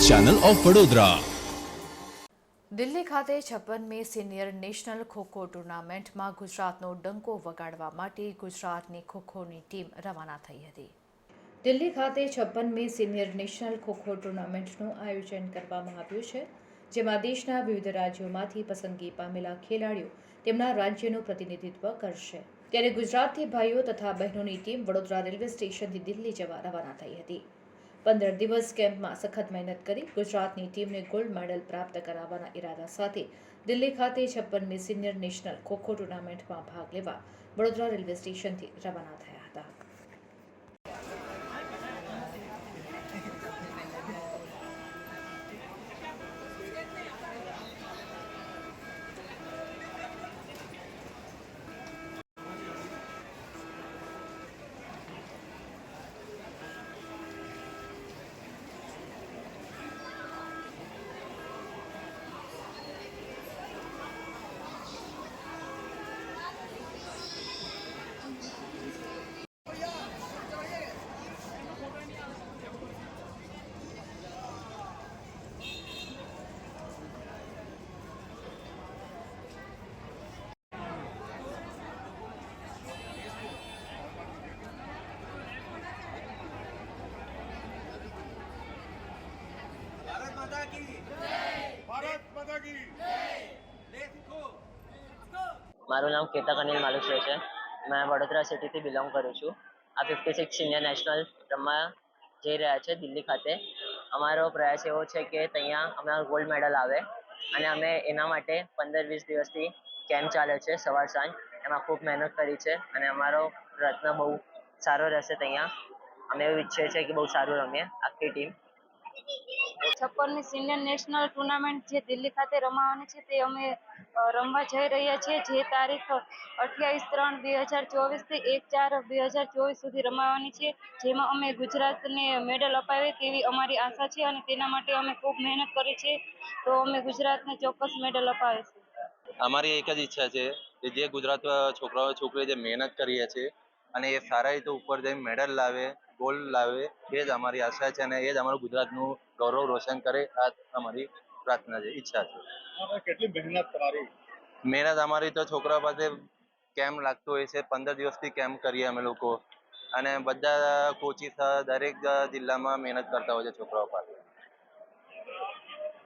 Channel of Vadodara. Delhi ખાતે 56મી senior national kho kho ટુર્નામેન્ટમાં ગુજરાતનો ડંકો વગાડવા માટે ગુજરાતની ખોખોની ટીમ રવાના થઈ હતી। દિલ્હી ખાતે 56મી સિનિયર નેશનલ ખોખો ટુર્નામેન્ટનું આયોજન કરવામાં આવ્યું છે, જેમાં દેશના વિવિધ રાજ્યોમાંથી પસંદગી પામેલા ખેલાડીઓ તેમના રાજ્યનું પ્રતિનિધિત્વ કરશે। ત્યારે ગુજરાતથી ભાઈઓ તથા બહેનોની ટીમ વડોદરા રેલવે સ્ટેશનથી દિલ્હી જવા રવાના થઈ હતી। 15 દિવસ કેમ્પમાં સખત મહેનત કરી ગુજરાતની ટીમને ગોલ્ડ મેડલ પ્રાપ્ત કરાવવાના ઇરાદા સાથે દિલ્હી ખાતે 56મી સિનિયર નેશનલ ખોખો ટુર્નામેન્ટમાં ભાગ લેવા વડોદરા રેલવે સ્ટેશનથી રવાના થયા હતા। મારું નામ કેતક અનિલ માલુસરે છે। मैं વડોદરા સિટીથી બિલોંગ કરું છું। આ 56 સિનિયર નેશનલ રમવા જઈ રહ્યા છે દિલ્હી ખાતે। અમારો પ્રયાસ એવો છે કે ત્યાં અમારો ગોલ્ડ મેડલ આવે અને અમે એના માટે 15-20 દિવસથી કેમ્પ ચાલે છે સવાર સાંજ। એમાં ખૂબ મહેનત કરી છે અને અમારો પ્રયત્ન બહુ સારો રહેશે। ત્યાં અમે એવું ઈચ્છીએ છીએ કે બહુ સારું રમીએ આખી ટીમ। 56મી સિનિયર નેશનલ ટુર્નામેન્ટ જે દિલ્હી ખાતે રમાવાની છે તે અમે રમવા જઈ રહ્યા છીએ, જે તારીખ 28/3/2024 થી 1/4/2024 સુધી રમાવાની છે, જેમાં અમે ગુજરાતને મેડલ અપાવે તેવી અમારી આશા છે અને તેના માટે અમે ખૂબ મહેનત કરી છે, તો અમે ગુજરાતને ચોક્કસ મેડલ અપાવીશું। અમારી એક જ ઈચ્છા છે કે જે ગુજરાત છોકરાઓ છોકરીઓ જે મહેનત કરીએ છે અને એ સારા રીતે ઉપર જઈને મેડલ લાવે, ગોલ્ડ લાવે, એ જ અમારી આશા છે અને એ જ અમારું ગુજરાતનું ગૌરવ રોશન કરે, આ અમારી પ્રાર્થના છે, ઈચ્છા છે। કેટલી મહેનત તમારી? મહેનત અમારી તો છોકરાઓ પાસે કેમ્પ લાગતો હોય છે, 15 દિવસથી કેમ્પ કરીએ અમે લોકો અને બધા કોચિસ દરેક જિલ્લામાં મહેનત કરતા હોય છે છોકરાઓ પાસે।